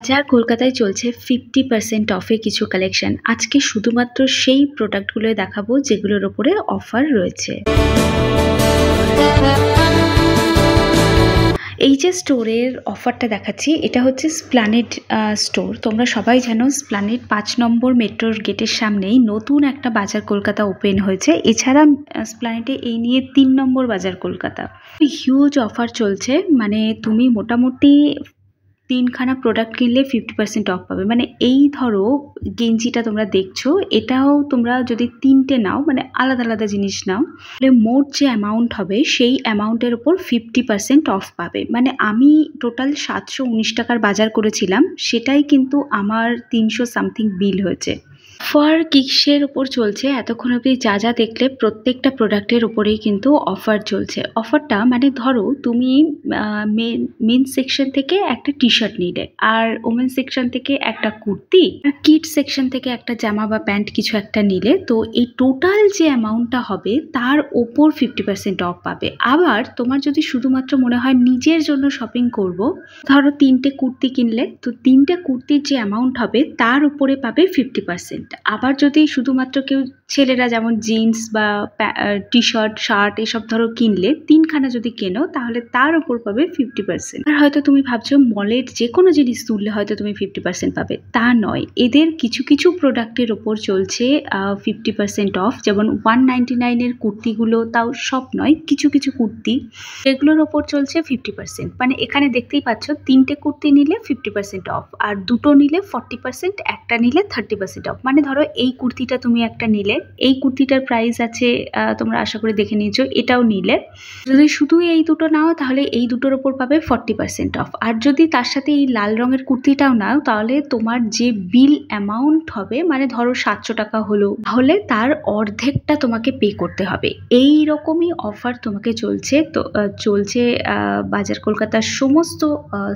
যার কলকাতায় চলছে 50% অফে কিছু কালেকশন। আজকে শুধুমাত্র সেই প্রোডাক্টগুলোই দেখাবো যেগুলোর ওপরে অফার রয়েছে। এই যে স্টোরের অফারটা দেখাচ্ছি, এটা হচ্ছে স্প্ল্যানেড স্টোর। তোমরা সবাই জানো স্প্ল্যানেড 5 নম্বর মেট্রোর গেটের সামনেই নতুন একটা বাজার কলকাতা ওপেন হয়েছে। এছাড়া স্প্ল্যানেডে এই নিয়ে 3 নম্বর বাজার কলকাতা। হিউজ অফার চলছে, মানে তুমি মোটামুটি 3খানা প্রোডাক্ট কিনলে 50% অফ পাবে। মানে এই ধরো গেঞ্জিটা তোমরা দেখছো, এটাও তোমরা যদি 3টে নাও, মানে আলাদা আলাদা জিনিস নাও, তাহলে মোট যে অ্যামাউন্ট হবে সেই অ্যামাউন্টের উপর 50% অফ পাবে। মানে আমি টোটাল 719 টাকার বাজার করেছিলাম, সেটাই কিন্তু আমার 300 সামথিং বিল হয়েছে। অফার কিসের ওপর চলছে এতক্ষণ অবধি যা যা দেখলে প্রত্যেকটা প্রোডাক্টের ওপরেই কিন্তু অফার চলছে। অফারটা মানে ধরো তুমি মেন সেকশন থেকে একটা টি শার্ট নিলে, আর ওমেন সেকশন থেকে একটা কুর্তি, আর কিডস সেকশন থেকে একটা জামা বা প্যান্ট কিছু একটা নিলে, তো এই টোটাল যে অ্যামাউন্টটা হবে তার ওপর 50% অফ পাবে। আবার তোমার যদি শুধুমাত্র মনে হয় নিজের জন্য শপিং করব, ধরো 3টে কুর্তি কিনলে, তো 3টে কুর্তির যে অ্যামাউন্ট হবে তার উপরে পাবে 50%। আবার যদি শুধুমাত্র কেউ ছেলেরা যেমন জিন্স বা টি শার্ট শার্ট এসব ধরো কিনলে, 3খানা যদি কেনো তাহলে তার উপর পাবে 50%। আর হয়তো তুমি ভাবছো মলের যে কোনো জিনিস তুললে হয়তো তুমি 50% পাবে, তা নয়। এদের কিছু কিছু প্রোডাক্টের ওপর চলছে 50% অফ। যেমন 199-এর কুর্তিগুলো, তাও সব নয়, কিছু কিছু কুর্তি এগুলোর ওপর চলছে 50%। মানে এখানে দেখতেই পাচ্ছ 3টে কুর্তি নিলে 50% অফ, আর 2টো নিলে 40%, একটা নিলে 30% অফ। মানে ধরো এই কুর্তিটা তুমি একটা নিলে, এই কুর্তিটার প্রাইস আছে তোমরা আশা করে দেখে নিয়েছো, এটাও নিলে যদি শুধু এই দুটো নাও তাহলে এই দুটোর ওপর পাবে 40% অফ। আর যদি তার সাথে এই লাল রঙের কুর্তিটাও নাও তাহলে তোমার যে বিল অ্যামাউন্ট হবে, মানে ধরো 700 টাকা হলো, তাহলে তার অর্ধেকটা তোমাকে পে করতে হবে। এই রকমই অফার তোমাকে চলছে। তো চলছে বাজার কলকাতার সমস্ত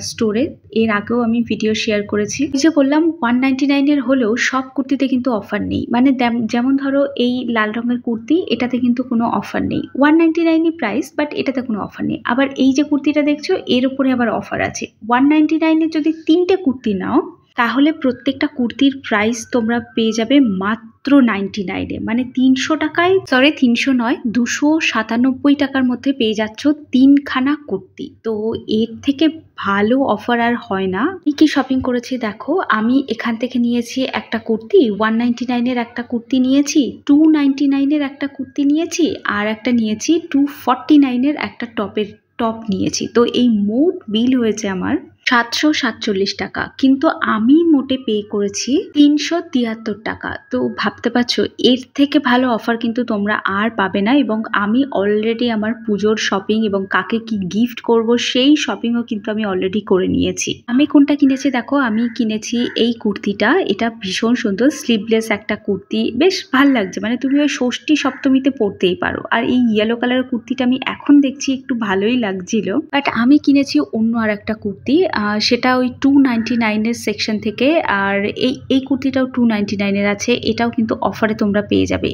স্টোরে। এর আগেও আমি ভিডিও শেয়ার করেছি। যে বললাম 199-এর হলেও সব কুর্তিতে কিন্তু অফার নেই। মানে যেমন ধরো এই লাল রঙের কুর্তি, এটাতে কিন্তু কোনো অফার নেই। 199-ই প্রাইস, বাট এটাতে কোনো অফার নেই। আবার এই যে কুর্তিটা দেখছো, এর উপরে আবার অফার আছে। 199-এর যদি 3টে কুর্তি নাও তাহলে প্রত্যেকটা কুর্তির প্রাইস তোমরা পেয়ে যাবে মাত্র 99-এ। মানে 300 টাকায়, 300 নয়, 297 টাকার মধ্যে পেয়ে যাচ্ছ 3খানা কুর্তি। তো এর থেকে ভালো অফার আর হয় না। আমি কি শপিং করেছি দেখো, আমি এখান থেকে নিয়েছি একটা কুর্তি, 199-এর একটা কুর্তি নিয়েছি, 299-এর একটা কুর্তি নিয়েছি, আর একটা নিয়েছি 249-এর একটা টপ নিয়েছি। তো এই মোট বিল হয়েছে আমার 747 টাকা, কিন্তু আমি মোটে পে করেছি 373 টাকা। তো ভাবতে পারছো এর থেকে ভালো অফার কিন্তু তোমরা আর পাবে না। এবং আমি অলরেডি আমার পুজোর শপিং এবং কাকে কি গিফট করব সেই শপিংও কিন্তু আমি অলরেডি করে নিয়েছি। আমি কোনটা কিনেছি দেখো, আমি কিনেছি এই কুর্তিটা। এটা ভীষণ সুন্দর, স্লিভলেস একটা কুর্তি, বেশ ভাল লাগছে। মানে তুমি ওই ষষ্ঠী সপ্তমীতে পরতেই পারো। আর এই ইয়েলো কালারের কুর্তিটা আমি এখন দেখছি একটু ভালোই লাগছিল, বাট আমি কিনেছি অন্য আর একটা কুর্তি, সেটা ওই 299-এর সেকশন থেকে। আর এই কুর্তিটাও 299-এর আছে, এটাও কিন্তু অফারে তোমরা পেয়ে যাবে।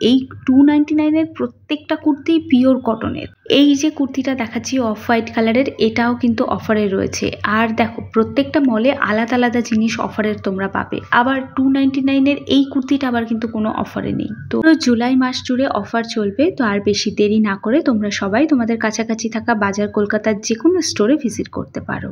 এই 299-এর প্রত্যেকটা কুর্তি পিওর কটনের। এই যে কুর্তিটা দেখাচ্ছি অফ হোয়াইট কালারের, এটাও কিন্তু অফারে রয়েছে। আর দেখো প্রত্যেকটা মলে আলাদা আলাদা জিনিস অফারের তোমরা পাবে। আবার 299-এর এই কুর্তিটা আবার কিন্তু কোনো অফারে নেই। তো জুলাই মাস জুড়ে অফার চলবে। তো আর বেশি দেরি না করে তোমরা সবাই তোমাদের কাছাকাছি থাকা বাজার কলকাতার যে কোনো স্টোরে ভিজিট করতে পারো।